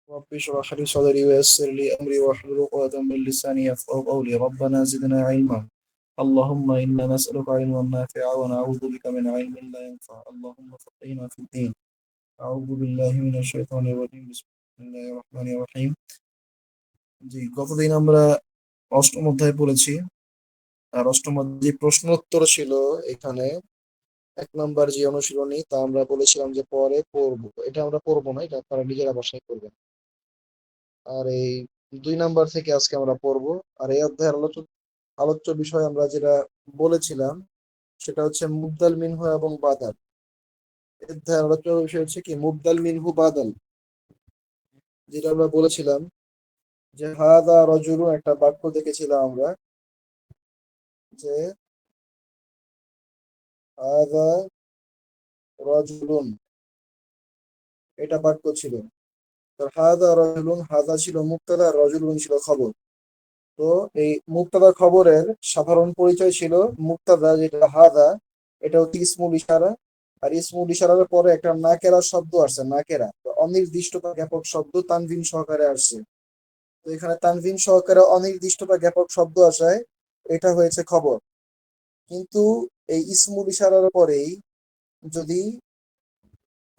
رب اشرح لي صدري ويسر لي أمري واحلل عقدة من لساني يفقهوا قولي ربنا زدنا علما اللهم إنا نسألك علما نافعا ونعوذ بك من علم لا ينفع اللهم فقهنا في الدين أعوذ بالله من الشيطان الرجيم بسم الله الرحمن الرحيم জি গতদিন আমরা অষ্টম অধ্যায় পড়েছি আর অষ্টম অধ্যায় প্রশ্নোত্তর ছিল এখানে এক নাম্বার যে অনুশীলনী তা আমরা বলেছিলাম যে পরে পড়বো এটা আমরা পড়বো না এটা আপনারা নিজেরা বাসায় করবেন আর এই 2 নাম্বার থেকে আজকে আমরা পড়বো আর এই অধ্যায়ের আলোচ্য বিষয় আমরা যেটা বলেছিলাম সেটা হচ্ছে মুবদাল মিনহু এবং বাদাল। এই অধ্যায়ের আলোচ্য বিষয় হচ্ছে কি মুবদাল মিনহু বাদাল, যেটা আমরা বলেছিলাম যে হাদা রজুলু একটা বাক্য দেখেছিলাম আমরা যে হাদা রজুলুন এটা বাক্য ছিল। তো হাদা রজুলুন, হাদা ছিল মুবতাদা, রজুলুন ছিল খবর। তো এই মুবতাদা খবরের সাধারণ পরিচয় ছিল মুবতাদা যেটা হাদা, এটা হচ্ছে ইসমুল ইশারা। আর ইসমুল ইশারার পরে একটা নাকেরা শব্দ আসছে, নাকেরা অনির্দিষ্টতা জ্ঞাপক শব্দ তানভিন সহকারে আসছে। তো এখানে তানভিন সহকারে অনির্দিষ্টতা জ্ঞাপক শব্দ আসায় এটা হয়েছে খবর। কিন্তু এই ইসমুল ইশারার পরেই যদি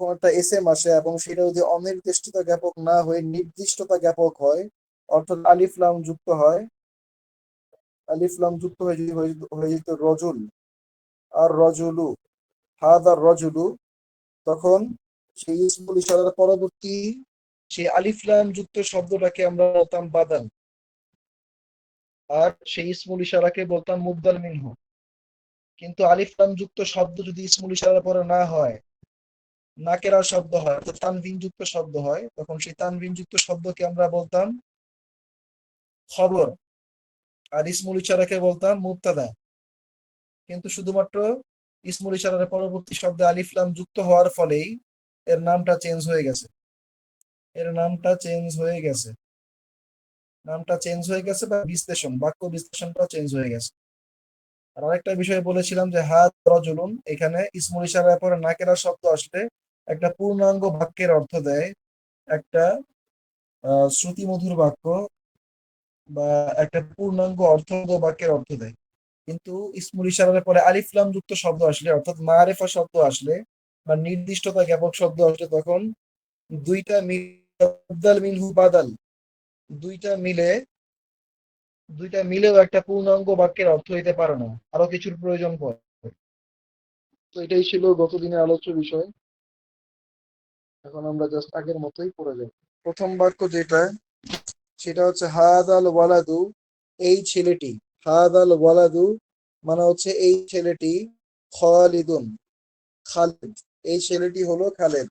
কোন একটা এসএম আসে এবং সেটা যদি অনির্দিষ্টতা জ্ঞাপক না হয়ে নির্দিষ্টতা জ্ঞাপক হয়, অর্থাৎ আলিফ লাম যুক্ত হয়, আলিফ লাম যুক্ত হয়ে যদি হয়ে যেত রজুল আর রজুলু, হাদা রজুলু, তখন সেই ইসমুল ইশারার পরবর্তী সেই আলিফ লাম যুক্ত শব্দটাকে আমরা বলতাম বাদাল, আর সেই ইসমুল ইশারাকে বলতাম মুবদাল মিনহু। কিন্তু আলিফ লাম যুক্ত শব্দ যদি ইসমুল ইশারার পরে না হয়, নাকেরা শব্দ হয় অর্থাৎ তানভিন যুক্ত শব্দ হয়, তখন সেই তানভিন যুক্ত শব্দকে আমরা বলতাম খবর, আর ইসমুল ইশারাকে বলতাম মুবতাদা। কিন্তু শুধুমাত্র ইসমুল ইশারার পরবর্তী শব্দে আলিফ লাম যুক্ত হওয়ার ফলেই এর নামটা চেঞ্জ হয়ে গেছে, এর নামটা চেঞ্জ হয়ে গেছে, নামটা চেঞ্জ হয়ে গেছে বা বিশ্লেষণ, বাক্য বিশ্লেষণটা চেঞ্জ হয়ে গেছে। আর আরেকটা বিষয় বলেছিলাম যে হাত রজুলুন, এখানে ইসমুল ইশারার পরে নাকেরা শব্দ আসলে একটা পূর্ণাঙ্গ বাক্যের অর্থ দেয়, একটা শ্রুতিমধুর বাক্য বা একটা পূর্ণাঙ্গ অর্থবহ বাক্যের অর্থ দেয়। কিন্তু ইসমুল ইশারার পরে আলিফ লাম যুক্ত শব্দ আসলে অর্থাৎ মারেফা শব্দ আসলে বা নির্দিষ্টতা জ্ঞাপক শব্দ আসলে তখন দুইটা মুবদাল মিনহু বাদাল, দুইটা মিলে দুইটা মিলেও একটা পূর্ণাঙ্গ বাক্যের অর্থ হইতে পারে না, আরো কিছুর প্রয়োজন পড়ে। তো এটাই ছিল গতদিনের আলোচ্য বিষয়। এখন আমরা জাস্ট আগের মতোই পড়ে যাই। প্রথম বাক্য যেটা, সেটা হচ্ছে হাদাল ওয়ালাদু, এই ছেলেটি। হাদাল ওয়ালাদু মানে হচ্ছে এই ছেলেটি, খালিদুন, খালিদ, এই ছেলেটি হলো খালেদ।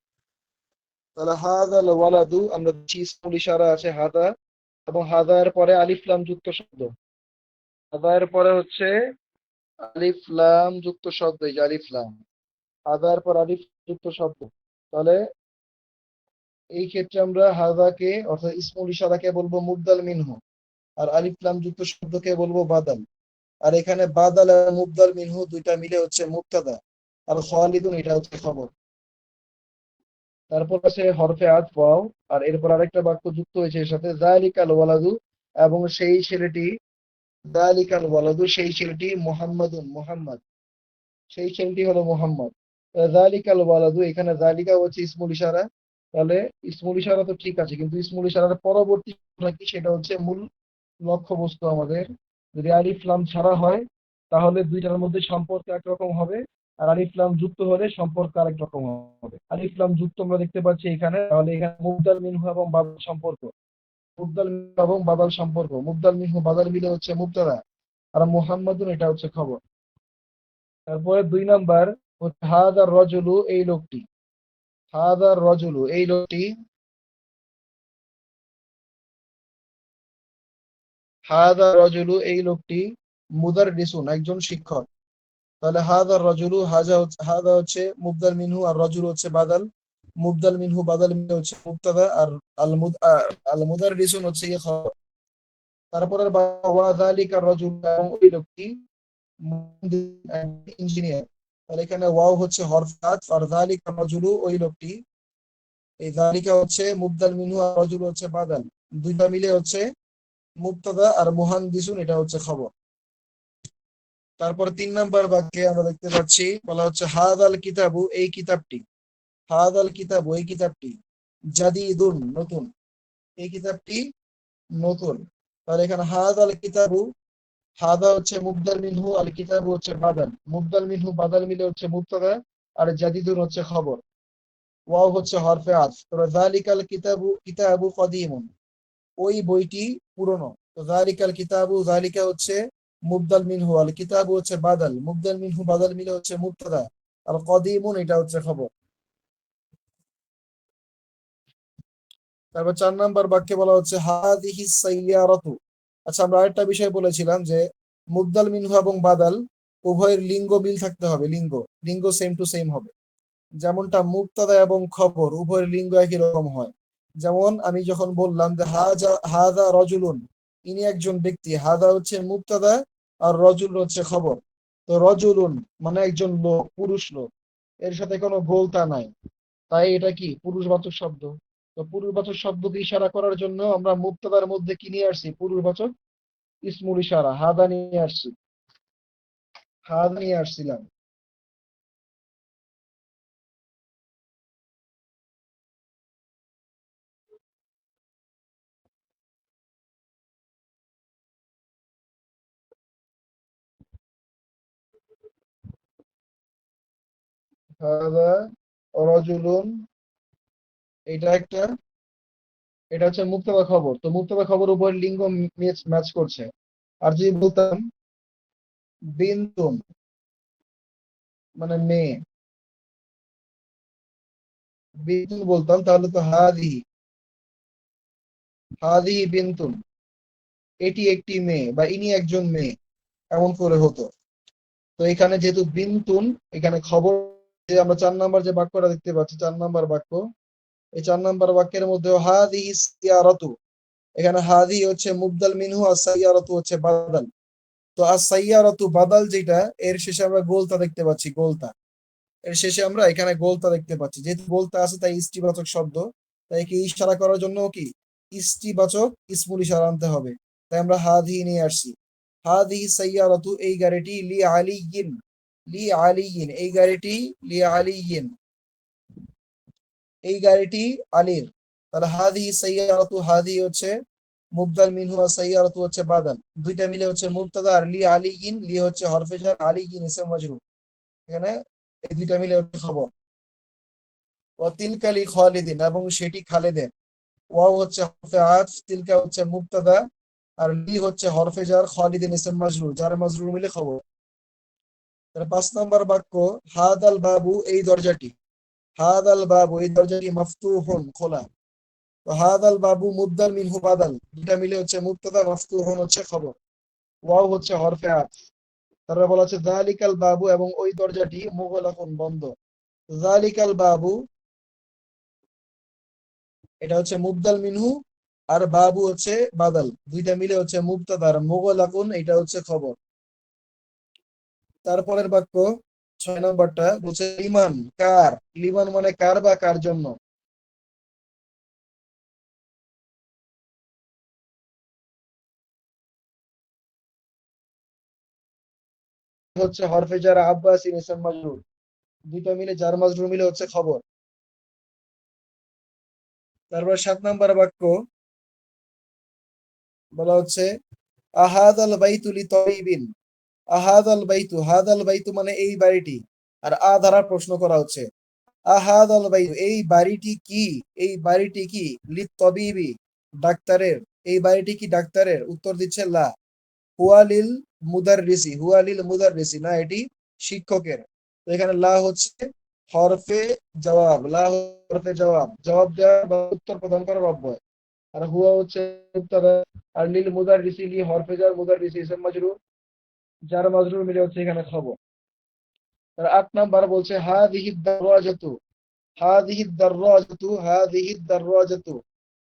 তাহলে হাদাল ওয়ালাদু আমরা ইসমুল ইশারা আছে হাদা, এবং হাদার পরে আলিফ লাম যুক্ত শব্দ, হাদার পরে হচ্ছে আলিফ লাম যুক্ত শব্দ, এই যে আলিফ লাম, হাদার পর আলিফ যুক্ত শব্দ। তাহলে এই ক্ষেত্রে আমরা হাদাকে অর্থাৎ ইসমুল ইশারাকে বলবো মুবদাল মিনহু, আর আলিফ লাম যুক্ত শব্দকে বলবো বাদাল। আর এখানে বাদাল আর মুবদাল মিনহু দুইটা মিলে হচ্ছে মুবতাদা, আর খালিদুন এটা হচ্ছে খবর। তারপর আছে হরফে আতফ ওয়াও, আর এরপর আরেকটা বাক্য যুক্ত হয়েছে এর সাথে, যালিকাল ওয়ালাদু, এবং সেই ছেলেটি, যালিকাল ওয়ালাদু সেই ছেলেটি, মুহাম্মাদুন মুহাম্মদ, সেই ছেলেটি হলো মুহাম্মদ। যালিকাল ওয়ালাদু, এখানে যালিকা হচ্ছে ইসমুল ইশারা। তাহলে ইসমুল ইশারা তো ঠিক আছে, কিন্তু ইসমুল ইশারার পরবর্তী কি সেটা হচ্ছে মূল লক্ষ্যবস্তু আমাদের। যদি আলিফ লাম ছাড়া হয় তাহলে দুইটার মধ্যে সম্পর্ক একরকম হবে, আর আলিফ লাম যুক্ত হলে সম্পর্ক আরেক রকম হবে। আলিফ লাম যুক্ত আমরা দেখতে পাচ্ছি এখানে, তাহলে এখানে মুবদাল মিনহু এবং বাদাল সম্পর্ক, মুবদাল মিনহু এবং বাদাল সম্পর্ক, মুবদাল মিনহু বাদাল মিলে হচ্ছে মুবতাদা, আর মুহাম্মাদুন এটা হচ্ছে খবর। তারপরে 2 নাম্বার হচ্ছে হাদার রজুলু, এই লোকটি, হাদার রজুলু এই লোকটি, হাদার রজুলু এই লোকটি, মুদাররিসুন একজন শিক্ষক। তাহলে হাদার রজুলু, হাদা হচ্ছে মুবদাল মিনহু আর রজুল হচ্ছে বাদাল, মুবদাল মিনহু বাদাল মিলে হচ্ছে মুবতাদা, আর আল মুদাররিসুন হচ্ছে ইয়ে খবর। তারপরে ওয়া যালিকা রজুল, এবং ওই লোকটি ইঞ্জিনিয়ার। তাহলে এখানে ওয়াও হচ্ছে হরফ আতফ, আর যালিকা রজুলু ওই লোকটি, এই যালিকা হচ্ছে মুবদাল মিনহু আর রাজুল হচ্ছে বাদাল, দুইটা মিলে হচ্ছে মুবতাদা আর মুহান্দিসুন এটা হচ্ছে খবর। তারপর 3 নম্বর বাক্যে আমরা দেখতে পাচ্ছি বলা হচ্ছে হাদাল কিতাবু এই কিতাবটি, হাদাল কিতাবু এই কিতাবটি, জাদিদুন নতুন, এই কিতাবটি নতুন। তাহলে এখানে হাদাল কিতাবু, হাদা হচ্ছে মুবদাল মিনহু, আল কিতাবু হচ্ছে বাদাল, মুবদাল মিনহু বাদাল মিলে হচ্ছে মুবতাদা আর জাদিদুন হচ্ছে খবর, ওয়াও হচ্ছে হরফে আতফ। তবে যালিকাল কিতাবু, কিতাবু কদিমুন ওই বইটি পুরনো। তো যালিকাল কিতাবু, যালিকা হচ্ছে মুবদাল মিনহু, আল কিতাবু হচ্ছে বাদাল, মুবদাল মিনহু বাদাল মিলে হচ্ছে মুবতাদা আর কদিমুন এটা হচ্ছে খবর। তারপর 4 নম্বর বাক্যে বলা হচ্ছে হাদিহি সাইয়ারাতু। আচ্ছা, আমরা আরেকটা বিষয় বলেছিলাম যে মুবদাল মিনহু এবং বাদাল উভয়ের লিঙ্গ মিল থাকতে হবে, লিঙ্গ লিঙ্গ সেম টু সেম হবে। যেমনটা মুবতাদা এবং খবর উভয়ের লিঙ্গ একই রকম হয়। যেমন আমি যখন বললাম যে হাজা হাদা রজুলুন, ইনি একজন ব্যক্তি, হাদা হচ্ছে মুবতাদা আর রজুল হচ্ছে খবর। তো রজুলুন মানে একজন লোক, পুরুষ লোক, এর সাথে কোনো গোলতা নাই, তাই এটা কি পুরুষবাচক শব্দ। তো পুরুষবাচক শব্দকে ইশারা করার জন্য আমরা মুবতাদার মধ্যে কি নিয়ে আসছি, পুরুষবাচক ইসমুল ইশারা হাদা নিয়ে আসছি, হাদা নিয়ে আসছিলাম। হাদা রজুলুন, এটা একটা, এটা হচ্ছে মুক্তদা খবর। তো মুক্তদা খবর উপর লিঙ্গ ম্যাচ করছে। আর যদি বলতাম বিন্তুন মানে মেয়ে, বিন্তুন বলতাম তাহলে তো হাদিহি, হাদিহি বিন্তুন, এটি একটি মেয়ে বা ইনি একজন মেয়ে, এমন করে হতো। তো এখানে যেহেতু বিন্তুন, এখানে খবর, যে আমরা 4 নম্বর যে বাক্যটা দেখতে পাচ্ছি, 4 নম্বর বাক্য, এই 4 নম্বর বাক্যের মধ্যে হাদিহি সিয়ারাতু, এখানে হাদি হচ্ছে মুবদাল মিনহু আর সাইয়ারাতু হচ্ছে বাদাল। তো আর সাইয়ারাতু বাদাল যেটা, এর শেষে আমরা গোলতা দেখতে পাচ্ছি, গোলতা, এর শেষে আমরা এখানে গোলতা দেখতে পাচ্ছি। যেহেতু গোলতা আছে তাই ইষ্টিবাচক শব্দ, তাই কি ইশারা করার জন্য কি ইষ্টিবাচক ইসমুল ইশারা আনতে হবে। তাই আমরা হাদি নিয়ে আসছি। হাদি সাইয়ারাতু এই গাড়িটি, লি আলিয়িন, লি আলিয়িন এই গাড়িটি, লি আলিয়িন এই গাড়িটি আলীর। তাহলে হাদি সাইয়ারাতু, হাদি হচ্ছে মুবদাল মিনহু আর সাইয়ারাতু হচ্ছে বাদাল, দুইটা মিলে হচ্ছে মুবতাদা আর লি আলিয়িন, লি হচ্ছে হরফে জার, আলিয়িন ইসম মাজরুর, এখানে এই দুইটা মিলে হচ্ছে খবর। তিলকা লি খালিদিন এবং সেটি খালেদের, ওয়াও হচ্ছে হরফে আতফ, তিলকা হচ্ছে মুবতাদা আর লি হচ্ছে হরফে জার, খালিদিন ইসম মাজরুর, জার মাজরুর মিলে খবর। তাহলে 5 নম্বর বাক্য হাদাল বাবু এই দরজাটি, হাদাল বাবু এই দরজাটি মাফতুহুন খোলা। তো হাদাল বাবু মুবদাল মিনহু বাদাল, দুটা মিলে হচ্ছে মুবতাদা, মাফতুহুন হচ্ছে খবর, ওয়াও হচ্ছে হরফে আতফ। তারপরে বলা হচ্ছে যালিকাল বাবু এবং ওই দরজাটি মুগলাকুন বন্ধ। যালিকাল বাবু এটা হচ্ছে মুবদাল মিনহু আর বাবু হচ্ছে বাদাল, দুইটা মিলে হচ্ছে মুবতাদা আর মুগলাকুন এটা হচ্ছে খবর। তারপরের বাক্য 6 নম্বরটা বলছে লিমান কার, লিমান মানে কার বা কার জন্য, হচ্ছে হরফে জার আব্বাসিন ইসম মাজরুর, দুইটা মিলে জার মাজরুর মিলে হচ্ছে খবর। তারপর 7 নম্বর বাক্য বলা হচ্ছে আহাদাল বাইতু লিতাইবিন, আহাদাল বাইতু, হাদাল বাইতু মানে এই বাড়িটি, আর দ্বারা প্রশ্ন করা হচ্ছে আহাদাল বাইতু এই বাড়িটি কি, এই বাড়িটি কি লিতবিবি ডাক্তারের, এই বাড়িটি কি ডাক্তারের, উত্তর দিচ্ছে লা, হুয়ালিল মুদাররিসি, হুয়ালিল মুদাররিসি না এটি শিক্ষকের। তো এখানে লা হচ্ছে হরফে জবাব, লা হরফে জবাব, জবাব দেওয়া বা উত্তর প্রদান করার অব্যয়। আর হুয়া হচ্ছে মুবতাদা আর লিল মুদাররিসি, লি হরফে জার, মুদাররিসি ইসম মাজরুর, যার মাজরুর মিলে হচ্ছে এখানে খবর। তার 8 নম্বর বলছে হাদিহি দারওয়াজাতু, হাদিহি দারওয়াজাতু, হাদিহি দারওয়াজাতু,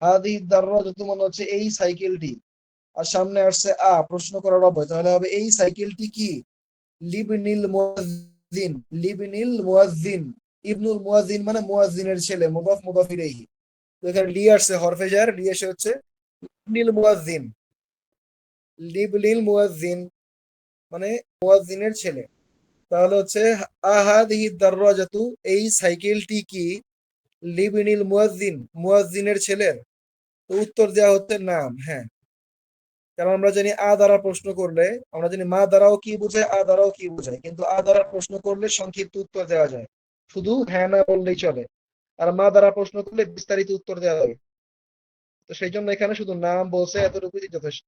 হাদিহি দারওয়াজাতু মানে হচ্ছে এই সাইকেলটি। আর সামনে আসছে প্রশ্ন করার অব্যয়, তাহলে হবে এই সাইকেলটি কি লিবনিল মুয়াজ্জিন, লিবনিল মুয়াজ্জিন ইবনুল মুয়াজ্জিন মানে মুয়াজ্জিনের ছেলে, মুদাফ মুদাফ ইলাইহি। তো এখানে লি আসছে হরফে জার, লি এসে হচ্ছে লিল মুয়াজ্জিন, লিল মুয়াজ্জিন মানে মুয়াজ্জিনের ছেলে। তাহলে হচ্ছে আহাদিহি দাররাজাতু, এই সাইকেলটি কি লিবনিল মুয়াজ্জিন, মুয়াজ্জিনের ছেলের? তো উত্তর দেওয়া হচ্ছে নাম, হ্যাঁ। কারণ আমরা জানি আ দ্বারা প্রশ্ন করলে, আমরা জানি মা দ্বারাও কি বোঝায়, আ দ্বারাও কি বোঝায়, কিন্তু আ দ্বারা প্রশ্ন করলে সংক্ষিপ্ত উত্তর দেওয়া যায়, শুধু হ্যাঁ না বললেই চলে। আর মা দ্বারা প্রশ্ন করলে বিস্তারিত উত্তর দেওয়া যাবে। তো সেই জন্য এখানে শুধু নাম বলছে, এতটুকুই যথেষ্ট।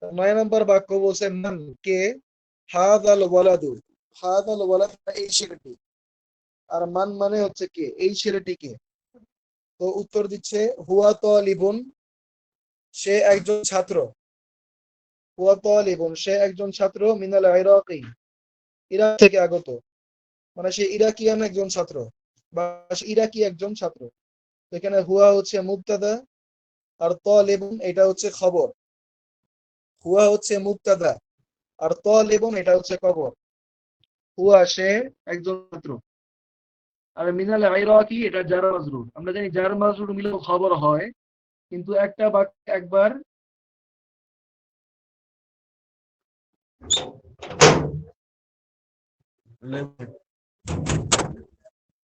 9 নম্বর বাক্য বলছে মান, কে, হাদাল ওয়ালাদু, হাদাল ওয়ালাদ এই ছেলেটি। আর মান মানে হচ্ছে কে, এই ছেলেটি কে। তো উত্তর দিচ্ছে হুয়া তালিবুন, সে একজন ছাত্র, হুয়া তালিবুন সে একজন ছাত্র, মিনাল ইরাকি, ইরাক থেকে আগত, মানে সে ইরাকিয়ান একজন ছাত্র, বা সে ইরাকি একজন ছাত্র। তো এখানে হুয়া হচ্ছে মুবতাদা, আর তালিবুন এটা হচ্ছে খবর। হুয়া হচ্ছে মুবতাদা, আর তালিবুন এটা হচ্ছে খবর। হুয়া সে একজন ছাত্র, আর মিনাল ইরাকি এটা জার মাজরুর। আমরা জানি জার মাজরুর মিলেও খবর হয়, কিন্তু একটা বাক্য একবার,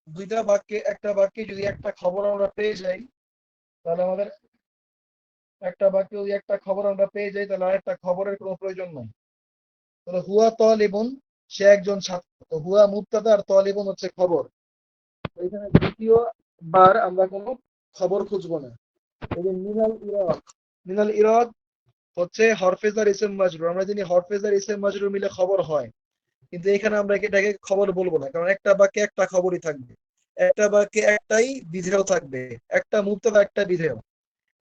দুইটা বাক্যে, একটা বাক্যে যদি একটা খবর আমরা পেয়ে যাই, তাহলে আমাদের একটা বাক্যে যদি একটা খবর আমরা পেয়ে যাই, তাহলে আরেকটা খবরের কোনো প্রয়োজন নাই। তাহলে হুয়া তালিবুন সে একজন ছাত্র, তো হুয়া মুবতাদা আর তালিবুন হচ্ছে খবর। তো এখানে দ্বিতীয় বার আমরা কোনো খবর খুঁজবো না। এই যে মিনাল ইরাক, মিনাল ইরাক হচ্ছে হরফেজার ইসেম মাজরুর। আমরা জানি হরফেজার ইসেম মাজরুর মিলে খবর হয়, কিন্তু এখানে আমরা এটাকে খবর বলবো না, কারণ একটা বাক্যে একটা খবরই থাকবে, একটা বাক্যে একটাই বিধেয় থাকবে, একটা মুবতাদা একটা বিধেয়,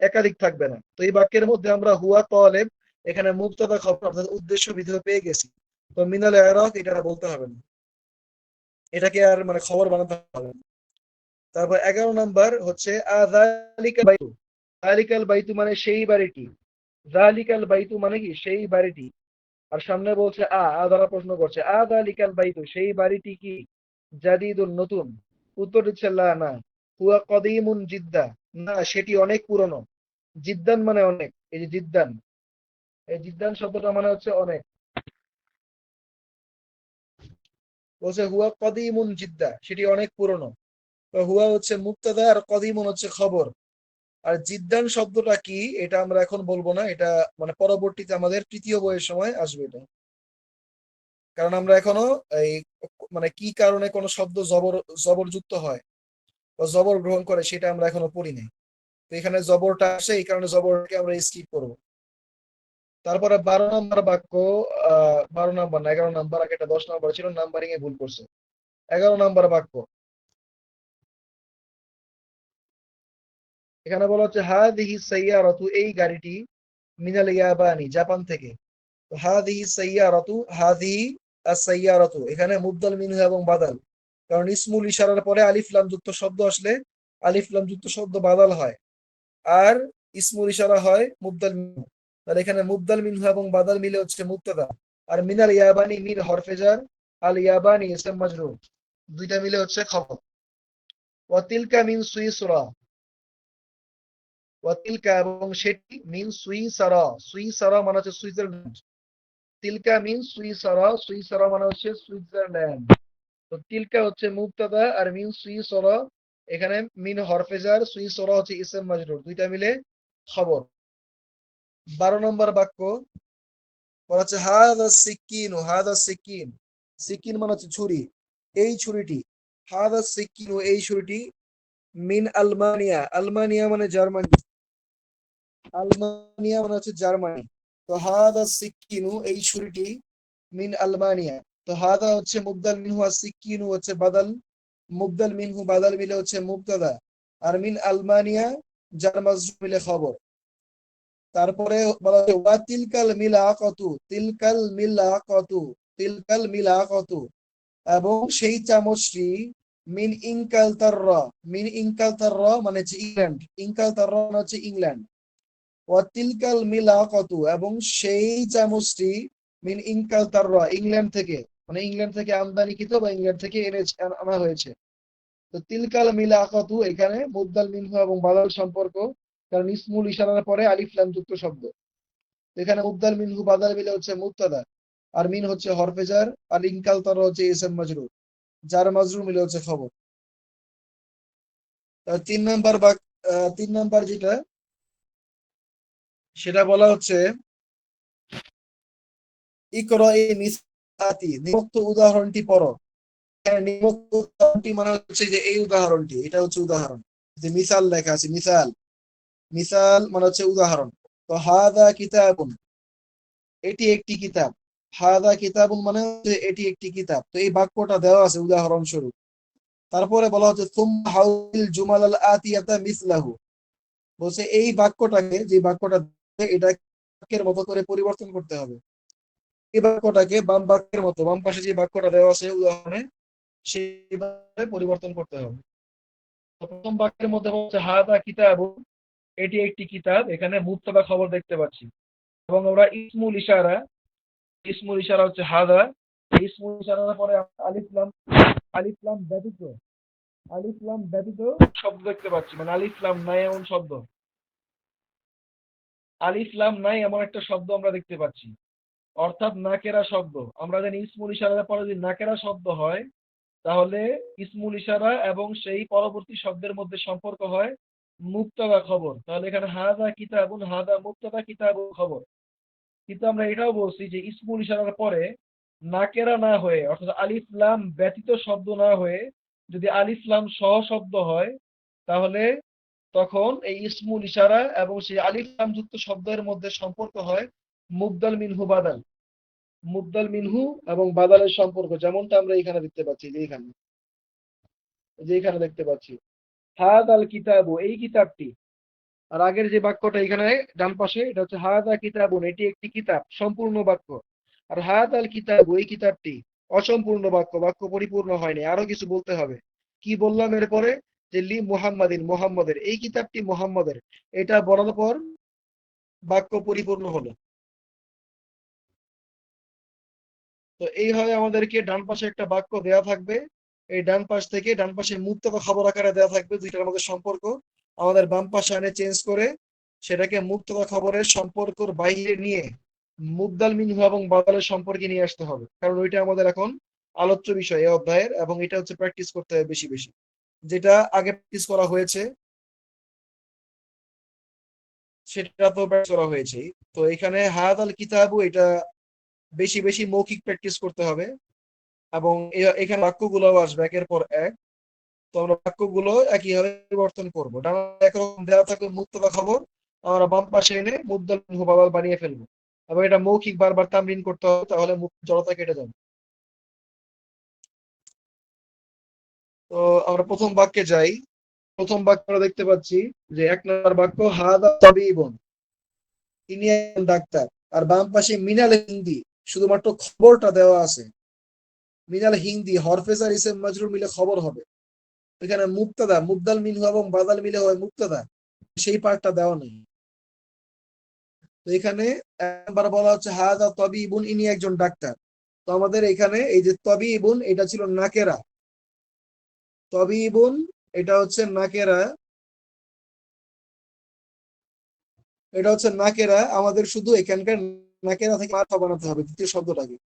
একাধিক থাকবে না। তো এই বাক্যের মধ্যে আমরা হুয়া তালেব, এখানে মুবতাদা খবর অর্থাৎ উদ্দেশ্য বিধেয় পেয়ে গেছি। তো মিনাল ইরাক এটা আর বলতে হবে না, এটাকে আর মানে খবর বানাতে হবে না। তারপর 11 নম্বর হচ্ছে আযালিকাল বাইতু, যালিকাল বাইতু মানে সেই বাড়িটি, যালিকাল বাইতু মানে কি সেই বাড়িটি। আর সামনে বলছে আ দ্বারা প্রশ্ন করছে আযালিকাল বাইতু সেই বাড়িটি কি জাদিদুন নতুন। উত্তর দিচ্ছে লা না, হুয়া কদিমুন জিদ্দা, না সেটি অনেক পুরনো। জিদ্দান মানে অনেক, এই যে জিদ্দান, এই জিদ্দান শব্দটা মানে হচ্ছে অনেক। বলছে হুয়া কদিমুন জিদ্দা সেটি অনেক পুরনো। তো হুয়া হচ্ছে মুবতাদা আর কদিমুন হচ্ছে খবর। আর জিদ্দান শব্দটা কি এটা আমরা এখন বলবো না, এটা মানে পরবর্তীতে আমাদের তৃতীয় বইয়ের সময় আসবে এটা। কারণ আমরা এখনো এই মানে কি কারণে কোন শব্দ জবরযুক্ত হয় বা জবর গ্রহণ করে সেটা আমরা এখনো পড়ি নাই। তো এখানে জবরটা আসে, এই কারণে জবরকে আমরা স্কিপ করব। তারপরে 12 নম্বর বাক্য, 12 নম্বর না 11 নম্বর, আগে এটা 10 নম্বর ছিল, নাম্বারিং এ ভুল করছে। 11 নম্বর বাক্য, এখানে বলা হচ্ছে হাদিহি সাইয়ারাতু এই গাড়িটি, মিনাল ইয়াবানি জাপান থেকে। তো হাদিহি সাইয়ারাতু, হাদিহি আস-সাইয়ারাতু এখানে মুবদাল মিনহু এবং বাদাল। কারণ ইসমুল ইশারার পরে আলিফ লাম যুক্ত শব্দ আসলে আলিফ লাম যুক্ত শব্দ বাদাল হয়, আর ইসমুল ইশারা হয় মুবদাল মিনহু। তাহলে এখানে মুবদাল মিনহু এবং বাদাল মিলে হচ্ছে মুবতাদা, আর মিনাল ইয়াবানি মিন হরফে জার, আল ইয়াবানি ইসম মাজরুর, দুইটা মিলে হচ্ছে খবর। ওয়া তিলকা মিন সুইসরা, ওয়া তিলকা এবং সেটি, মিন সুইসারা, সুইসারা মানে হচ্ছে সুইজারল্যান্ড। তিলকা মিন সুইসারা, সুইসারা মানে হচ্ছে সুইজারল্যান্ড। তো তিলকা হচ্ছে মুবতাদা, আর মিন সুইসরা এখানে মিন হরফে জার, সুইসরা হচ্ছে ইসম মাজরুর, দুইটা মিলে খবর। 12 নম্বর বাক্য বলা হচ্ছে হাদা সিকিন, হাদা সিকিন, সিকিন মানে হচ্ছে ছুরি, এই ছুরিটি, হাদা সিকিন এই ছুরিটি, মিন আলমানিয়া, আলমানিয়া মানে জার্মানি, আলমানিয়া মানে হচ্ছে জার্মানি। তো হাদা সিকিনু এই ছুরিটি, মিন আলমানিয়া। তো হাদা হচ্ছে মুবদাল মিনহু, আর সিকিনু হচ্ছে বাদাল, মুবদাল মিনহু বাদাল মিলে হচ্ছে মুবতাদা, আর মিন আলমানিয়া যার মাজরুর মিলে খবর। তারপরে বলা হচ্ছে ওয়া তিলকাল মিলাকাতু, তিলকাল মিলাকাতু, তিলকাল মিলাকাতু এবং সেই চামচটি, মিন ইনকাল তাররা, মিন ইনকাল তাররা মানে হচ্ছে ইংল্যান্ড, ইনকাল তাররা মানে হচ্ছে ইংল্যান্ড। ওয়া তিলকাল মিলাকাতু এবং সেই চামচটি, মিন ইনকাল তাররা ইংল্যান্ড থেকে, মানে ইংল্যান্ড থেকে আমদানিকৃত বা ইংল্যান্ড থেকে আনা হয়েছে। তো তিলকাল মিলাকাতু এখানে মুবদাল মিনহু এবং বাদাল সম্পর্ক, কারণ ইসমুল ইশারার পরে আলিফ লাম যুক্ত শব্দ। এখানে মুবদাল মিনহু বাদাল মিলে হচ্ছে মুবতাদা, আর মিন হচ্ছে হরফে জার, আর ইনকাল তার হচ্ছে ইসম মাজরুর, যার মাজরুর মিলে হচ্ছে খবর। 3 নাম্বার বা 3 নাম্বার যেটা, সেটা বলা হচ্ছে ইকরাই মিসাতি, নিম্নোক্ত উদাহরণটি পড়ো। এখানে নিম্নোক্ত উদাহরণটি মানে হচ্ছে যে এই উদাহরণটি, এটা হচ্ছে উদাহরণ। যে মিসাল লেখা আছে, মিসাল, মিসাল মানে হচ্ছে উদাহরণ। তো হাদা কিতাবুন, এটি একটি কিতাব। হাদা কিতাবুন মানে হচ্ছে এটি একটি কিতাব। তো এই বাক্যটা দেওয়া আছে উদাহরণস্বরূপ। তারপরে বলা হচ্ছে সুম্মা হাউল জুমাল আল আতিয়াতা মিসলাহু, বলছে এই বাক্যটাকে, যে বাক্যটা এটা বাক্যের মতো করে পরিবর্তন করতে হবে। এই বাক্যটাকে বাম বাক্যের মতো, বাম পাশে যে বাক্যটা দেওয়া আছে উদাহরণে, সেইভাবে পরিবর্তন করতে হবে। প্রথম বাক্যের মধ্যে হচ্ছে হাদা কিতাবুন, এটি একটি কিতাব। এখানে মুবতাদা খবর দেখতে পাচ্ছি, এবং আমরা ইসমুল ইশারা, ইসমুল ইশারা হচ্ছে হাদা। ইসমুল ইশারার পরে আলিফ লাম, আলিফ লাম ব্যতীত, আলিফ লাম ব্যতীত শব্দ দেখতে পাচ্ছি, মানে আলিফ লাম নাই এমন শব্দ, আলিফ লাম নাই এমন একটা শব্দ আমরা দেখতে পাচ্ছি, অর্থাৎ নাকেরা শব্দ। আমরা জানি ইসমুল ইশারার পরে যদি নাকেরা শব্দ হয়, তাহলে ইসমুল ইশারা এবং সেই পরবর্তী শব্দের মধ্যে সম্পর্ক হয় মুবতাদা খবর। তাহলে এখানে হাদা কিতাবুন, হাদা মুবতাদা, কিতাবুন খবর। কিন্তু আমরা এটাও বলছি যে ইসমুল ইশারার পরে নাকেরা না হয়ে, অর্থাৎ আলিফ লাম ব্যতীত শব্দ না হয়ে যদি আলিফ লাম সহ শব্দ হয়, তাহলে তখন এই ইসমুল ইশারা এবং সেই আলিফ লাম যুক্ত শব্দের মধ্যে সম্পর্ক হয় মুবদাল মিনহু বাদাল, মুবদাল মিনহু এবং বাদালের সম্পর্ক, যেমনটা আমরা এখানে দেখতে পাচ্ছি, যে এখানে, যে এখানে দেখতে পাচ্ছি হাদাল কিতাবু, এই কিতাবটি। আর আগের যে বাক্যটা এখানে ডান পাশে, এটা হচ্ছে হাদা কিতাবুন, এটি একটি কিতাব, সম্পূর্ণ বাক্য। আর হাদাল কিতাবু, এই কিতাবটি অসম্পূর্ণ বাক্য, বাক্য পরিপূর্ণ হয়নি, আরো কিছু বলতে হবে। কি বললাম এরপরে? যে লি মুহাম্মাদিন, মুহাম্মাদের, এই কিতাবটি মুহাম্মাদের, এটা বলার পর বাক্য পরিপূর্ণ হলো। তো এইভাবে আমাদেরকে ডান পাশে একটা বাক্য দেয়া থাকবে, এই ডান পাশ থেকে, ডান পাশে মুবতাদা খবর আকারে দেয়া থাকবে দুইটার মধ্যে সম্পর্ক, আমাদের বাম পাশে এনে চেঞ্জ করে সেটাকে মুবতাদা খবরের সম্পর্কর বাইরে নিয়ে মুবদাল মিনহু এবং বাদালের সম্পর্কে নিয়ে আসতে হবে, কারণ ওইটা আমাদের এখন আলোচ্য বিষয় এই অধ্যায়ের, এবং এটা হচ্ছে প্র্যাকটিস করতে হবে বেশি বেশি। যেটা আগে প্র্যাকটিস করা হয়েছে সেটা তো প্র্যাকটিস করা হয়েছে। তো এখানে হায়াত আল কিতাবু, এটা বেশি বেশি মৌখিক প্র্যাকটিস করতে হবে, এবং এখানে বাক্যগুলো আসবে একের পর এক। তো আমরা বাক্যগুলো একইভাবে পরিবর্তন করবো। ডান একরকম দেওয়া থাকবে মুবতাদা খবর, আমরা বাম পাশে এনে মুবদাল মিনহু বাদাল বানিয়ে ফেলবো, এবং এটা মৌখিক বারবার তামরিন করতে হবে, তাহলে জড়তা কেটে যাবে। তো আমরা প্রথম বাক্যে যাই। প্রথম বাক্য আমরা দেখতে পাচ্ছি যে 1 নম্বর বাক্য হাদা তাবিবুন, তিনি একজন ডাক্তার। আর বাম পাশে মিনাল হিন্দি, শুধুমাত্র খবরটা দেওয়া আছে। মিনাল হিন্দি হরফে জার ইসম মাজরুর মিলে খবর হবে। এখানে মুবতাদা, মুবদাল মিনহু এবং বাদাল মিলে হয় মুবতাদা, সেই পার্টটা দেওয়া নেই। তো এখানে একবার বলা হচ্ছে হাদা তাবিবুন, ইনি একজন ডাক্তার। তো আমাদের এখানে এই যে তাবিবুন, এটা ছিল নাকেরা, তাবিবুন এটা হচ্ছে নাকেরা, এটা হচ্ছে নাকেরা। আমাদের শুধু এখানকার নাকেরা থেকে মাথা বানাতে হবে দ্বিতীয় শব্দটাকে।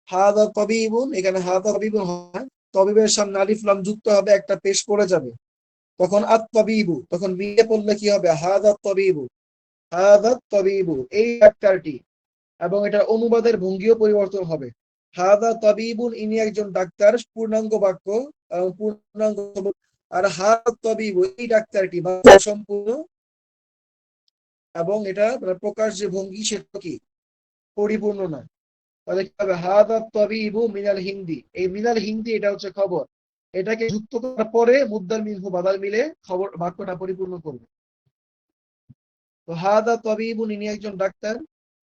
হাদা তাবিবুন, এখানে হাদা তাবিবুন হয়, তবিবের সামনে আলিফ লাম যুক্ত হবে, একটা পেশ পড়ে যাবে, তখন আত তাবিবু, তখন বিয়ে পড়লে কি হবে? হাদা তাবিবু, হাদা তাবিবু, এই ডাক্তারটি। এবং এটা অনুবাদের ভঙ্গিও পরিবর্তন হবে। হাদা তাবিবুন, ইনি একজন ডাক্তার, পূর্ণাঙ্গ বাক্য, পূর্ণাঙ্গ। আর হাদা তাবিবু, এই ডাক্তারটি সম্পূর্ণ, এবং এটা প্রকাশ যে ভঙ্গি সেটা কি পরিপূর্ণ না। তাহলে কি হবে? হাদা তাবিবু মিনাল হিন্দি, এই মিনাল হিন্দি এটা হচ্ছে খবর, এটাকে যুক্ত করার পরে মুদ্দাল মিনহু বাদাল মিলে খবর বাক্যটা পরিপূর্ণ করবে। তো হাদা তাবিবু, ইনি একজন ডাক্তার,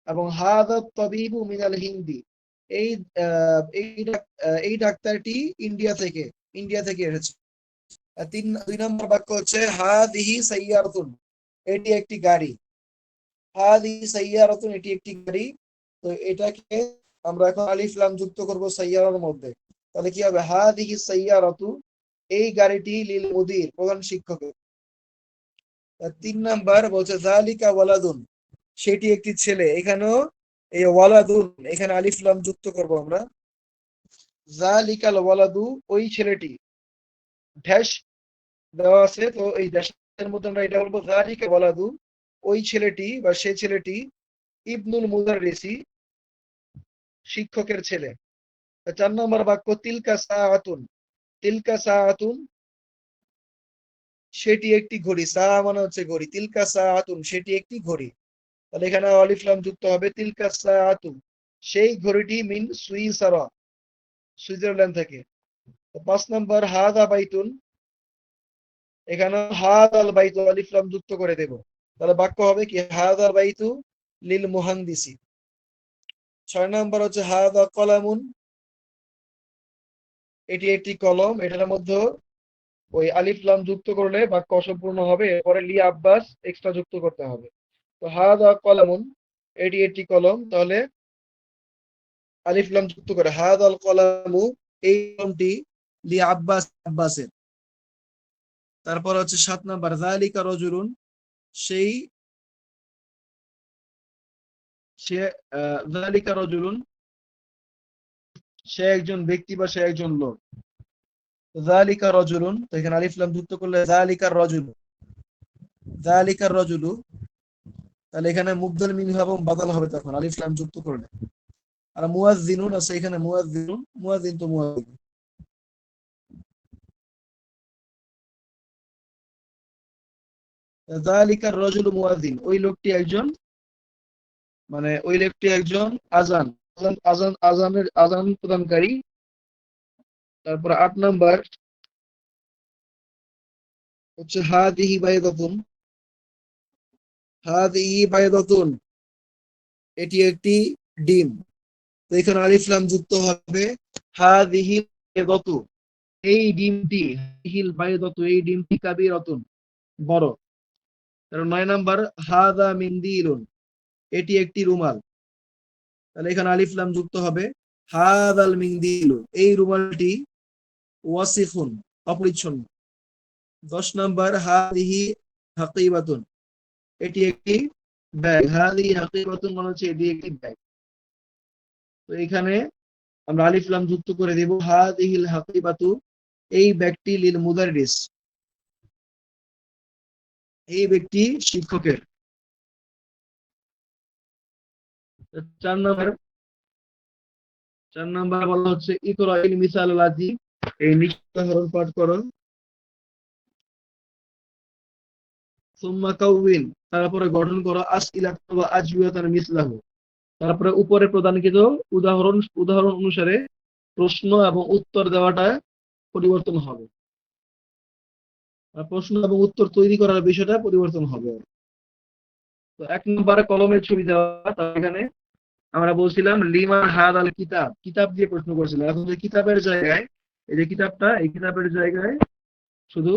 এবং হাদা তাবিবু মিনাল হিন্দি, এই এই ডাক্তারটি ইন্ডিয়া থেকে, ইন্ডিয়া থেকে এসেছে। 2 নম্বর বাক্য হচ্ছে হাদিহি সাইয়ারাতুন, এটি একটি গাড়ি। হাদিহি সাইয়ারাতুন, এটি একটি গাড়ি। তো এটাকে আমরা এখন আলিফ লাম যুক্ত করব সাইয়ারার মধ্যে, তাহলে কি হবে? হাদিহি সাইয়ারাতু, এই গাড়িটি লিল মুদির প্রধান শিক্ষকের। 3 নাম্বার বলছে যালিকা ওয়ালাদুন, সেটি একটি ছেলে। এখানেও এই ওয়ালাদুন, এখানে আলিফ লাম যুক্ত করব আমরা। যালিকাল ওয়ালাদু, ওই ছেলেটি, ড্যাশ দেওয়া আছে, তো এই ড্যাশের মধ্যে আমরা এটা বলবো যালিকা ওয়ালাদু, ওই ছেলেটি বা সে ছেলেটি, ইবনুল মুদাররিসি, শিক্ষকের ছেলে। 4 নম্বর বাক্য তিলকা সাআতুন, তিলকা সাআতুন, সেটি একটি ঘড়ি। সা মানে হচ্ছে ঘড়ি, তিলকা সাআতুন, সেটি একটি ঘড়ি। তাহলে এখানে আলিফ লাম যুক্ত হবে, তিলকা সাআতুন, সেই ঘড়িটি মিন সুইসারা, সুইজারল্যান্ড থেকে। 5 নম্বর হাদা বাইতুন, এখানে হাদাল বাইতু আলিফ লাম যুক্ত করে দেব। তাহলে বাক্য হবে কি হাদাল বাইতু লিল মুহান্দিসি। 6 নম্বর হচ্ছে হাদা কলামুন, এটি একটি কলম। এটার মধ্যে ওই আলিফ লাম যুক্ত করলে বাক্য অসম্পূর্ণ হবে, এরপরে লি আব্বাস এক্সট্রা যুক্ত করতে হবে। তো হাদা কলামুন, এটি একটি কলম, তাহলে আলিফ লাম যুক্ত করে হাদাল কলামু, এই কলমটি লি আব্বাস, আব্বাসের। তারপর হচ্ছে 7 নাম্বার যালিকা রজুলুন, সেই, সে, যালিকা রজুলুন, সে একজন ব্যক্তি বা সে একজন লোক। যালিকা রজুলুন, তো এখানে আলিফ লাম যুক্ত করলে যালিকার রজুলু, যালিকার রজুলু, তাহলে এখানে মুবদল মিনহু এবং বাদাল হবে তখন আলিফ লাম যুক্ত করলে। আর মুয়াজ্জিনুন আছে, এখানে মুয়াজ্জিনুন, মুয়াজ্জিন তো মুয়াজ্জিন। যালিকার রজুলু মুয়াজ্জিন, ওই লোকটি একজন, মানে ওই লোকটি একজন আজান, আজান প্রদানকারী। তারপর 8 নাম্বার হচ্ছে হাদিহি বাইদাতুন, হাদিহি বাইদাতুন, এটি একটি ডিম। তো এখানে আলিফ লাম যুক্ত হবে, হাদিহি বাইদাতু, এই ডিমটি, হিল বাইদাতু, এই ডিমটি কাবীরাতুন, বড়। তার 9 নাম্বার হাদা মিন্দিলুন, এটি একটি রুমাল। তাহলে এখানে আলিফ লাম যুক্ত হবে, হাদাল মিন্দিলু, এই রুমালটি ওয়াসিফুন, অপরিচ্ছন্ন। 10 নাম্বার হাদিহি হাকিবাতুন, এটি একটি ব্যাগ। হাদিহি হাকিবাতুন মানে হচ্ছে এটি একটি ব্যাগ। তো এখানে আমরা আলিফ লাম যুক্ত করে দেব, হাদিহিল হাকিবাতু, এই ব্যাগটি লিল মুদাররিস, এই ব্যক্তি শিক্ষকের। 4 নাম্বার, 4 নাম্বার বলা হচ্ছে ইকরাইল মিসাল লাজি, এই নিচের উদাহরণ পাঠ করো। সুম্মা কাউইন, তারপরে গঠন করো আসইলা ওয়া আজওয়াতান মিসলাহু, তারপরে উপরে প্রদানকৃত উদাহরণ উদাহরণ অনুসারে প্রশ্ন এবং উত্তর দেওয়াটা পরিবর্তন হবে, আর প্রশ্ন এবং উত্তর তৈরি করার বিষয়টা পরিবর্তন হবে। তো 1 নম্বরে কলমের ছবি দেওয়া, তার এখানে আমরা বলছিলাম লিমান হাদ আল কিতাব, কিতাব দিয়ে প্রশ্ন করছিলাম। এখন যে কিতাবের জায়গায়, এই যে কিতাবটা, এই কিতাবের জায়গায় শুধু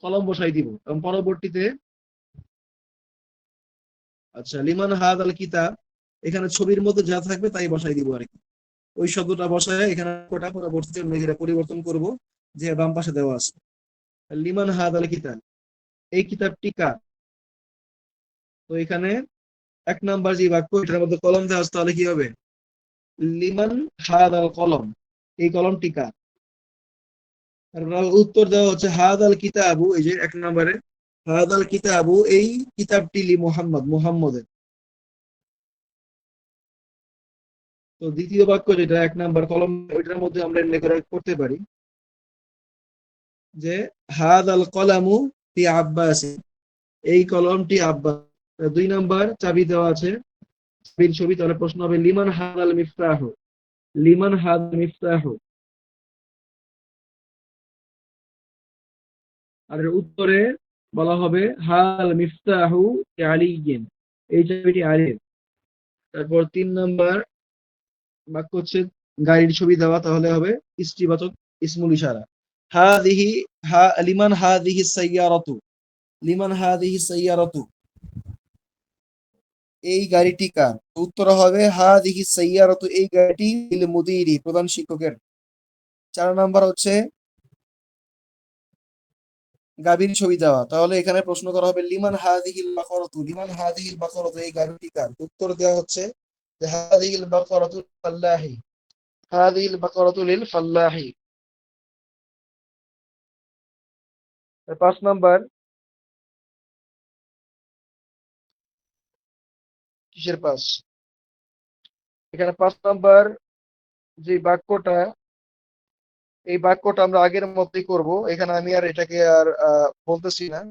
কলম বসাই দিব, এবং পরবর্তীতে, আচ্ছা লিমান হাদ আল কিতাব, এখানে ছবির মধ্যে যা থাকবে তাই বসাই দিব আর কি। ওই শব্দটা বসায় এখানে কোটা পরবর্তীতে আমরা এটা পরিবর্তন করব, যে বাম পাশে দেওয়া আছে লিমান হাদ আল কিতাব, এই কিতাবটি কার। তো এখানে 1 নাম্বার যে বাক্য, এটার মধ্যে কলম দেওয়া আছে, তাহলে কি হবে লিমান হাদ আল কলম, এই কলমটি কার। আর উত্তর দেওয়া হচ্ছে হাদ আল কিতাবু, এই যে 1 নম্বরে হাদ আল কিতাবু, এই কিতাবটি লি মুহাম্মদ, মুহাম্মদের। তো দ্বিতীয় বাক্য যেটা 1 নাম্বার কলম, ওইটার মধ্যে আমরা উল্লেখ করতে পারি যে হাদ আল কলামু ফি আব্বাস, এই কলমটি আব্বাস। 2 নাম্বার চাবি দেওয়া আছে, চাবির ছবি, তাহলে প্রশ্ন হবে লিমান হাদ আল মিফতাহ, লিমান হাদ মিফতাহ। আর এর উত্তরে বলা হবে হাল মিফতাহু আলিয়িন, এই চাবিটি আলীর। তারপর 3 নাম্বার বাক্য হচ্ছে গাড়ির ছবি দেওয়া, তাহলে হবে ইস্তিবাচক ইসমুল ইশারা। হাদিহি, লিমান হাদিহি সাইয়ারাতু, লিমান হাদিহি সাইয়ারাতু, এই গাড়িটি কার। উত্তর হবে হাদিহি সাইয়ারাতু, এই গাড়িটি লিল মুদিরি, প্রধান শিক্ষকের। 4 নাম্বার হচ্ছে গাভীর ছবি দেওয়া, তাহলে এখানে প্রশ্ন করা হবে লিমান হাযিহিল বাকারাতু, লিমান হাযিহিল বাকারাতু, এই গাভীটি কার? উত্তর দেওয়া হচ্ছে যে হাযিহিল বাকারাতু ফাল্লাহি, হাযিহিল বাকারাতু লিল ফাল্লাহি। 5 নাম্বার, কিসের পাস? এখানে 5 নাম্বার যে বাক্যটা, এই বাক্যটা আমরা আগের মতোই করব, এখানে আমি আর এটাকে আর বলতেছি না,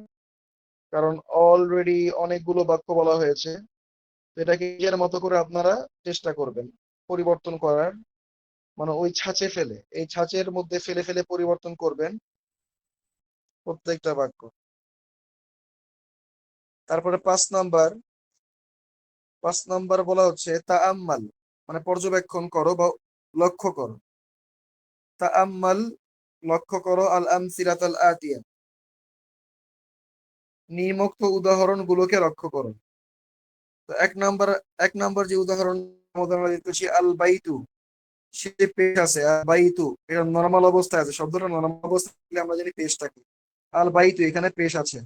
কারণ অলরেডি অনেকগুলো বাক্য বলা হয়েছে। তো এটাকে নিজের মতো করে আপনারা চেষ্টা করবেন পরিবর্তন করার, মানে ওই ছাঁচে ফেলে, এই ছাঁচের মধ্যে ফেলে ফেলে পরিবর্তন করবেন প্রত্যেকটা বাক্য। তারপরে 5 নাম্বার, 5 নাম্বার বলা হচ্ছে তাআম্মাল, মানে পর্যবেক্ষণ করো বা লক্ষ্য করো। তাআম্মাল, লক্ষ্য করো, আল আমসিলাতাল আতিয়া, নিম্নোক্ত উদাহরণগুলোকে লক্ষ্য করো। তো 1 নাম্বার, 1 নাম্বার যে উদাহরণ আমরা দেখতেছি আল বাইতু, সে পেশ আছে, আল বাইতু এটা নরমাল অবস্থায় আছে, শব্দটা নরমাল অবস্থায় থাকলে আমরা জানি পেশ থাকে। আল বাইতু এখানে পেশ আছে।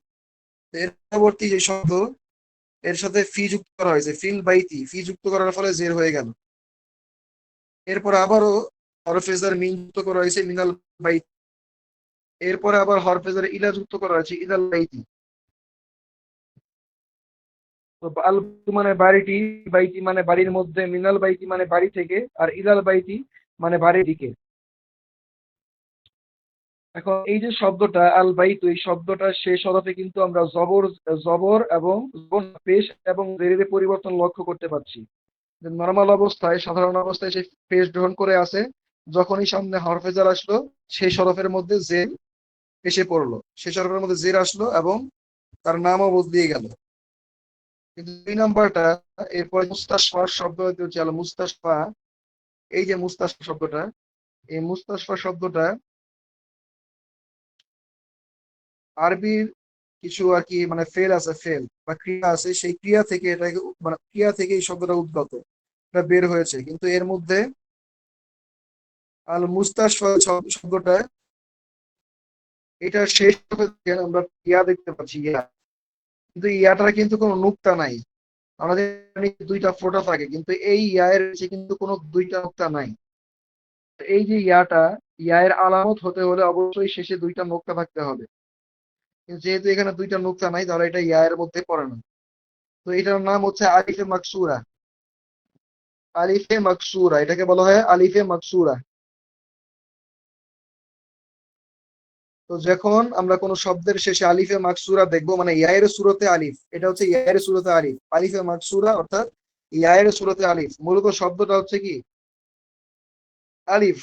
তো এর পরবর্তী যে শব্দ, এর সাথে ফি যুক্ত করা হয়েছে, ফিল বাইতি, ফি যুক্ত করার ফলে জের হয়ে গেল। এরপর আবারও হরফেজার মিন যুক্ত করা হয়েছে, মিনাল বাইত। এরপরে আবার হরফেজার ইলা যুক্ত করা হয়েছে, ইলাল বাইতি। তো আল বাইতু মানে বাড়িটি, বাইতি মানে বাড়ির মধ্যে, মিনাল বাইতি মানে বাড়ি থেকে, আর ইলাল বাইতি মানে বাড়ির দিকে। এখন এই যে শব্দটা আল বাইতু, এই শব্দটা শেষ হরফে কিন্তু আমরা জবর, জবর এবং জবর পেশ এবং জেরের পরিবর্তন লক্ষ্য করতে পারছি। নর্মাল অবস্থায়, সাধারণ অবস্থায় সে পেশ গ্রহণ করে আছে, যখনই সামনে হরফে জার আসলো, সেই হরফের মধ্যে জের এসে পড়লো, সেই হরফের মধ্যে জের আসলো এবং তার নামও বদলিয়ে গেল। কিন্তু 2 নাম্বারটা, এরপরে মুস্তাশফা শব্দ হচ্ছে আল মুস্তাশফা। এই যে মুস্তাশফা শব্দটা, এই মুস্তাশফা শব্দটা আরবির কিছু আর কি মানে ফেল আছে, ফেল বা ক্রিয়া আছে, সেই ক্রিয়া থেকে এটাকে মানে ক্রিয়া থেকে এই শব্দটা উদ্গত, এটা বের হয়েছে। কিন্তু এর মধ্যে আল মুস্তাশফা শব্দটা, এটা শেষ হবে দেখেন আমরা ইয়া দেখতে পাচ্ছি, ইয়া, কিন্তু ইয়াটার কিন্তু কোনো নুক্তা নাই। আমরা জানি 2টা ফোঁটা থাকে, কিন্তু এই ইয়ার নিচে কিন্তু কোনো 2টা নুক্তা নাই। এই যে ইয়াটা, ইয়ার আলামত হতে হলে অবশ্যই শেষে 2টা নুক্তা থাকতে হবে, কিন্তু যেহেতু এখানে 2টা নুক্তা নাই, তাহলে এটা ইয়ার মধ্যে পড়ে না। তো এটার নাম হচ্ছে আলিফে মাকসুরা। আলিফে মাকসুরা, এটাকে বলা হয় আলিফে মাকসুরা। তো যখন আমরা কোনো শব্দের শেষে আলিফে মাকসুরা দেখবো, মানে ইয়ায়ের সুরতে আলিফ, এটা হচ্ছে ইয়ায়ের সুরতে আলিফ, আলিফে মাকসুরা অর্থাৎ ইয়ায়ের সুরতে আলিফ। মূলত শব্দটা হচ্ছে কি আলিফ,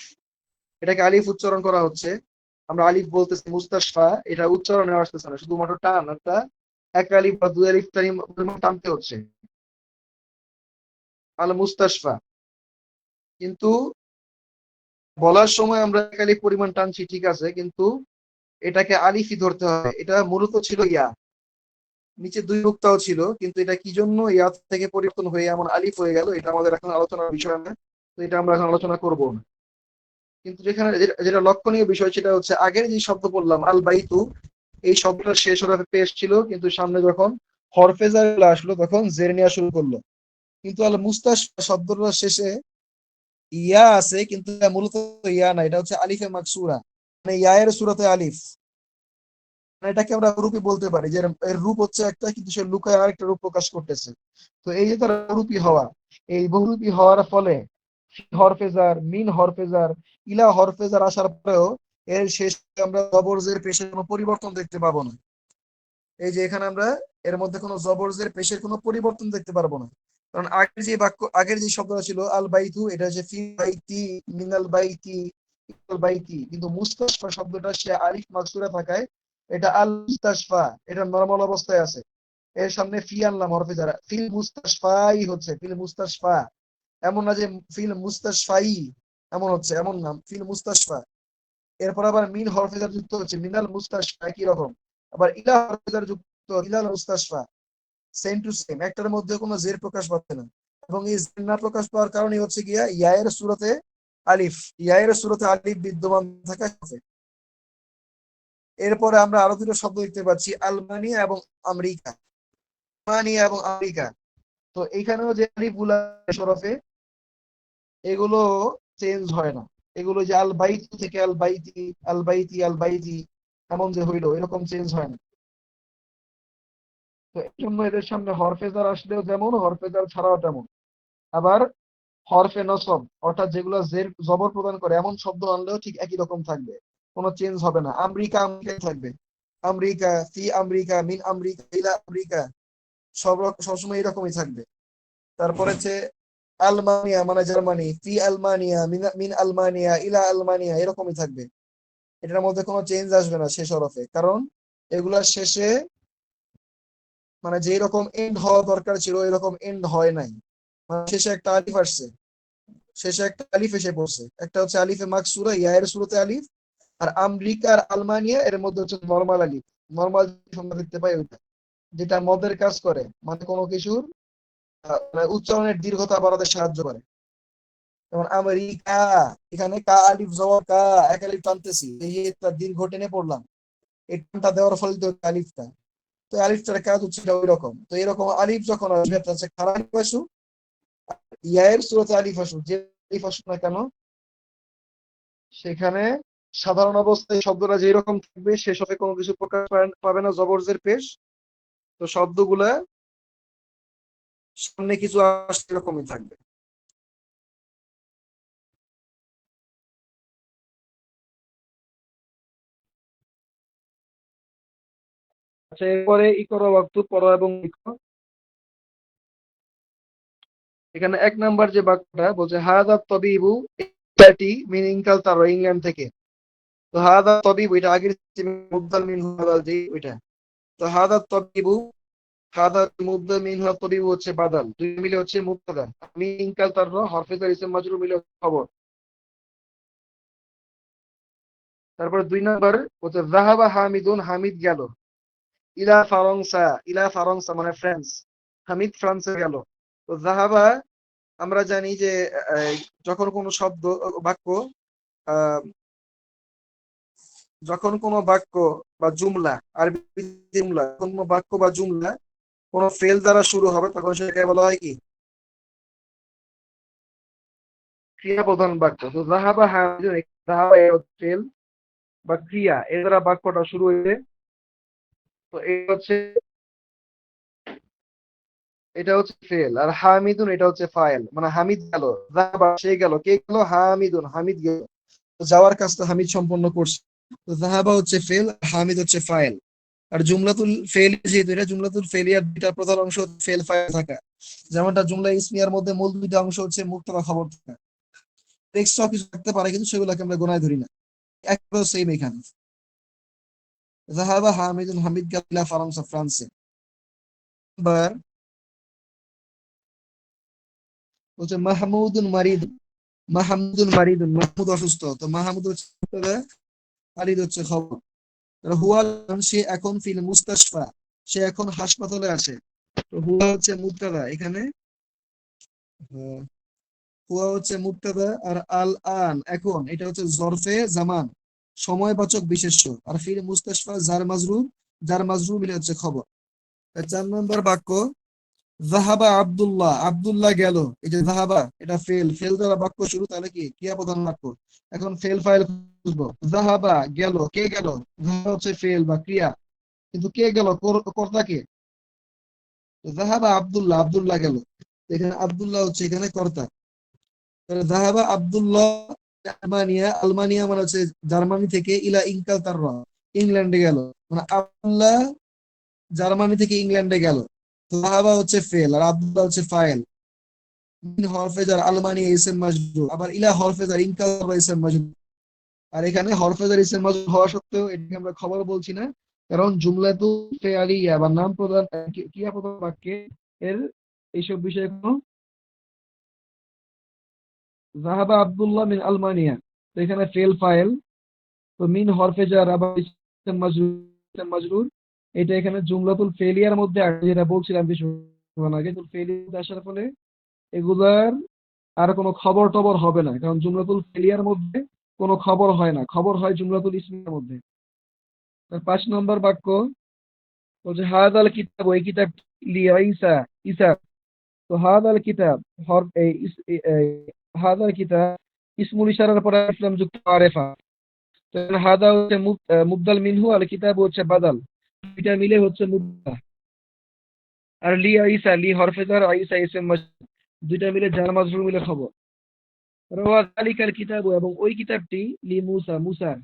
এটাকে আলিফ উচ্চারণ করা হচ্ছে। আমরা আলিফ বলতেছি মুস্তাশফা, এটা উচ্চারণে আসতেছে না, শুধুমাত্র টান, একটা 1 আলিফ বা 2 আলিফ টানতে হচ্ছে, আল মুস্তাশফা। কিন্তু বলার সময় আমরা 1 আলিফ পরিমাণ টানছি, ঠিক আছে, কিন্তু এটাকে আলিফই ধরতে হবে। এটা মূলত ছিল ইয়া, নিচে 2 নুক্তাও ছিল, কিন্তু এটা কি জন্য ইয়া থেকে পরিবর্তন হয়ে এমন আলিফ হয়ে গেল, এটা আমাদের এখন আলোচনার বিষয় না। তো এটা আমরা এখন আলোচনা করব না। কিন্তু যেখানে যেটা লক্ষণীয় বিষয়, সেটা হচ্ছে আগের যে শব্দ বললাম আল বাইতু, এই শব্দটা শেষ হরফে পেশ ছিল, কিন্তু সামনে যখন হরফে জার আসলো তখন জের নেওয়া শুরু করলো। কিন্তু আল মুস্তাশ শব্দটার শেষে ইয়া আছে, কিন্তু মূলত ইয়া না, এটা হচ্ছে আলিফে মাকসুরা, মানে ইয়া সুরাতে আলিফ। মানে এটাকে আমরা রূপী বলতে পারি, যে এর রূপ হচ্ছে একটা, কিন্তু সে লুকায় আরেকটা রূপ প্রকাশ করতেছে। তো এই যে তার বহুরূপী হওয়া, এই বহুরূপী হওয়ার ফলে হরফেজার, মিন হরফেজার, ইলা হরফেজার আসার পরেও এর শেষে আমরা জবর জের পেশের কোনো পরিবর্তন দেখতে পাবো না। এই যে এখানে আমরা এর মধ্যে কোনো জবর জের পেশের কোনো পরিবর্তন দেখতে পারবো না, কারণ আগের যে বাক্য, আগের যে শব্দটা ছিল আল বাইতু, এটা হচ্ছে ফি বাইতি, মিনাল বাইতি, ইলাল বাইতি। কিন্তু মুস্তাশফা শব্দটা সে আলিফ মাকসুরা থাকায় এটা আল মুস্তাশফা, এটা নরমাল অবস্থায় আছে। এর সামনে ফি আনলাম হরফে যারা, ফিল মুস্তাশফাই হচ্ছে, ফিল মুস্তাশফা, এমন না যে ফিল মুস্তাশফাই, এমন হচ্ছে, এমন নাম ফিল মুস্তাশফা। এরপর আবার মিন হরফেজার যুক্ত হচ্ছে, মিনাল মুস্তাশফা, একই রকম। আবার ইলা হরফেজার যুক্ত, ইলাল মুস্তাশফা, সেম টু সেম, একটার মধ্যে কোনো জের প্রকাশ পাচ্ছে না। এবং এই জের না প্রকাশ পাওয়ার কারণে হচ্ছে গিয়া ইয়ায়ের সুরতে আলিফ, ইয়ায়ের সুরতে আলিফ বিদ্যমান থাকা। এরপরে আমরা আরো দুটো শব্দ দেখতে পাচ্ছি, আলমানিয়া এবং আমেরিকা। আলমানিয়া এবং আমেরিকা। তো এইখানেও যে আলিফগুলা সরফে, এগুলো চেঞ্জ হয় না। এগুলো যে আল বাইতি থেকে আল বাইতি, আল বাইতি, আল বাইতি, এমন যে হইলো, এরকম চেঞ্জ হয় না। তো এই জন্য এদের সামনে হরফেজার আসলেও যেমন, হরফেজার ছাড়াও তেমন। আবার হরফে নসব, অর্থাৎ যেগুলো জের জবর প্রদান করে, এমন শব্দ আনলেও ঠিক একই রকম থাকবে, কোনো চেঞ্জ হবে না। আমেরিকা আমেরিকাই থাকবে, আমেরিকা, ফি আমেরিকা, মিন আমেরিকা, ইলা আমেরিকা, সবসময় এরকমই থাকবে। তারপরে হচ্ছে আলমানিয়া মানে জার্মানি, ফি আলমানিয়া, মিন আলমানিয়া, ইলা আলমানিয়া, এরকমই থাকবে। এটার মধ্যে কোনো চেঞ্জ আসবে না শেষ হরফে, কারণ এগুলার শেষে মানে যে রকম এন্ড হওয়া দরকার ছিল এরকম এন্ড হয় নাই। মানে শেষে একটা আলিফ আসছে, শেষে একটা আলিফ এসে পড়ছে, একটা হচ্ছে আলিফে মাকসুরা, ইয়ার শুরুতে আলিফ। আর আমেরিকা আর আলমানিয়া এর মধ্যে হচ্ছে নর্মাল আলিফ, নর্মাল আমরা দেখতে পাই ওইটা, যেটা মদের কাজ করে, মানে কোনো কিছুর মানে উচ্চারণের দীর্ঘতা বাড়াতে সাহায্য করে। যেমন আমেরিকা, এখানে কা আলিফ জবর কা, এক আলিফ টানতেছি, এই যে একটা দীর্ঘ টেনে পড়লাম, এই টানটা দেওয়ার ফলে তো আলিফটা, তো আলিফটার কাজ হচ্ছে ওই রকম। তো এরকম আলিফ যখন আসবে, একটা হচ্ছে খারা আলিফ আসুক, ইয়ার শুরুতে আলিফ আসুক, যে আলিফ আসুক না কেন, সেখানে সাধারণ অবস্থায় শব্দটা যেরকম থাকবে, শেষ হবে কোনো কিছু প্রকাশ পাবে না, জবরজের পেশ। তো শব্দগুলা সামনে কিছু আসলে এরকমই থাকবে। আচ্ছা, এরপরে ইকরা ওয়াক্তু, পড়ো এবং লিখো। এখানে এক নাম্বার যে বাক্যটা বলছে, হাদা তবিবু, এটি মিনিং কাল তার ইংল্যান্ড থেকে। তো হাদা তবিবু, এটা আগের মুবদাল মিন হাদাল, যে ওইটা। তো হাদা তবিবু, হাদা মুবদাল মিন তবিবু হচ্ছে বাদাল, দুই মিলে হচ্ছে মুবতাদা। মিনিং কাল তার হরফে ইসম মাজরুর মিলে খবর। তারপরে দুই নাম্বার হচ্ছে জাহাবা হামিদুন, হামিদ গেল। ইলা ফারংসা, ইলা ফারংসা মানে ফ্রান্স, হামিদ ফ্রান্সে গেল। তো জাহাবা, আমরা জানি যে আহ, যখন কোনো শব্দ বাক্য আহ, যখন কোনো বাক্য বা জুমলা, আরবি জুমলা, কোনো বাক্য বা জুমলা কোনো ফেল দ্বারা শুরু হবে, তখন সেটাকে বলা হয় কি? ক্রিয়া প্রধান বাক্য। তো জাহাবা হামিদুন, জাহাবা এর ফেল বা ক্রিয়া, এর দ্বারা বাক্যটা শুরু হয়েছে। তো এটা হচ্ছে ফেল, আর হামিদুন এটা হচ্ছে ফাইল, মানে হামিদ গেল, যাবা সে গেল, কে গেল? হামিদুন, হামিদ গেল। তো যাওয়ার কাজটা হামিদ সম্পন্ন করছে। তো যাহাবা হচ্ছে ফেল, হামিদ হচ্ছে ফাইল। আর জুমলাতুল ফেল, যেহেতু এটা জুমলাতুল ফেলিয়ার দুইটা প্রধান অংশ ফেল ফাইল থাকা, যেমনটা জুমলা ইসমিয়ার মধ্যে মূল দুইটা অংশ হচ্ছে মুক্তবা খবর থাকা। এক্সট্রা কিছু থাকতে পারে, কিন্তু সেগুলোকে আমরা গোনায় ধরি না। একদম সেম এখানে, যাহাবা হামিদুন, হামিদ গেল ইলা ফারান্সা, ফ্রান্সে। এবার হচ্ছে মাহমুদুন মারিদ, মাহমুদুন মারিদুন, মাহমুদ অসুস্থ। তো মাহমুদ হচ্ছে মুবতাদা, মারিদ হচ্ছে খবর। হুয়া, সে এখন ফিল মুস্তাশফা, সে এখন হাসপাতালে আছে। তো হুয়া হচ্ছে মুবতাদা এখানে, আহ, হুয়া হচ্ছে মুবতাদা, আর আল আন এখন, এটা হচ্ছে জরফে জামান, সময়বাচক বিশেষ্য। আর ফিল মুস্তাশফা জার মাজরুর, জার মাজরুর মিলে হচ্ছে খবর। আর 4 নম্বর বাক্য, জাহাবা আব্দুল্লাহ, আব্দুল্লাহ গেল। এই যে জাহাবা, এটা ফেল, ফেল দ্বারা বাক্য শুরু, তাহলে কি ক্রিয়া প্রধান বাক্য। এখন ফেল ফাইল বুঝবো। জাহাবা গেল, কে গেল? জাহাবা হচ্ছে ফেল বা ক্রিয়া, কিন্তু কে গেল, কর্তা কে? জাহাবা আব্দুল্লাহ, আব্দুল্লাহ গেল। এখানে আব্দুল্লাহ হচ্ছে এখানে কর্তা। তাহলে জাহাবা আব্দুল্লাহ আলমানিয়া, আলমানিয়া মানে হচ্ছে জার্মানি থেকে, ইলা ইনকাল তার, ইংল্যান্ডে গেল। মানে আব্দুল্লাহ জার্মানি থেকে ইংল্যান্ডে গেল। জাহাবা হচ্ছে ফেল, আর আব্দুল্লাহ হচ্ছে ফাইল। মিন হরফেজার আলমানিয়া ইসম মাজরুর, আবার ইলা হরফেজার ইনকাল ইসম মাজরুর। আর এখানে হরফেজার ইসম মাজরুর হওয়া সত্ত্বেও এটাকে আমরা খবর বলছি না, কারণ জুমলাতু ফেআলিয়া বা নাম প্রধান, ক্রিয়া প্রধান বাক্যে এর এইসব বিষয়ে কোনো, জাহাবা আব্দুল্লাহ মিন আলমানিয়া, তো এখানে ফেল ফাইল। তো মিন হরফেজার আবার ইসম মাজরুর, ইসম মাজরুর, এটা এখানে জুমলাতুল ফেলিয়ার মধ্যে আসে, যেটা বলছিলাম কিছুক্ষণ আগে। তো ফেলিয়ার আসার ফলে এগুলার আর কোনো খবর টবর হবে না, কারণ জুমলাতুল ফেলিয়ার মধ্যে কোনো খবর হয় না, খবর হয় জুমলাতুল ইসমিয়ার মধ্যে। 5 নম্বর বাক্য বলছে হাদাল কিতাব, ওই কিতাব লি ঈসা, ঈসা। তো হাদাল কিতাব হরফ এই হাদাল কিতাব ইসমুল ইশারার পরে আলিফ লাম যুক্ত মারিফা। তো এখানে হাদা হচ্ছে মুবদাল মিনহু, আর কিতাব হচ্ছে বাদাল, দুইটা মিলে হচ্ছে মুবদা। আর লি ঈসা, লি হরফে জার, ঈসা ইসম মাজরুর, দুইটা মিলে জার মাজরুর মিলে খবর। রাওয়া যালিকাল কিতাবু, এবং ওই কিতাবটি লি মুসা, মুসার।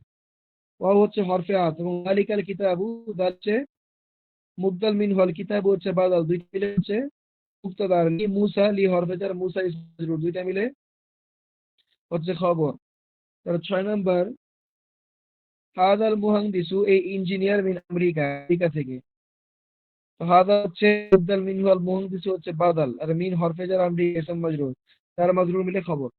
ওয়াও হচ্ছে হরফে আত, এবং যালিকাল কিতাবু দাল হচ্ছে মুবদাল মিনহু, আল কিতাবু হচ্ছে বাদাল, দুইটা মিলে হচ্ছে মুক্তাদা। আর লি মুসা, লি হরফে জার, মুসা ইসম মাজরুর, দুইটা মিলে হচ্ছে খবর। তাহলে 6 নম্বর, হাদাল মুহান্দিসু, এই ইঞ্জিনিয়ার মিন আমেরিকা, আমেরিকা থেকে। তো হাদা হচ্ছে মুবদাল মিনহু, আল মুহান্দিসু হচ্ছে বাদাল, আর মিন হরফে জার, আমেরিকা ইসম মাজরুর, তার মাজরুর মিলে খবর।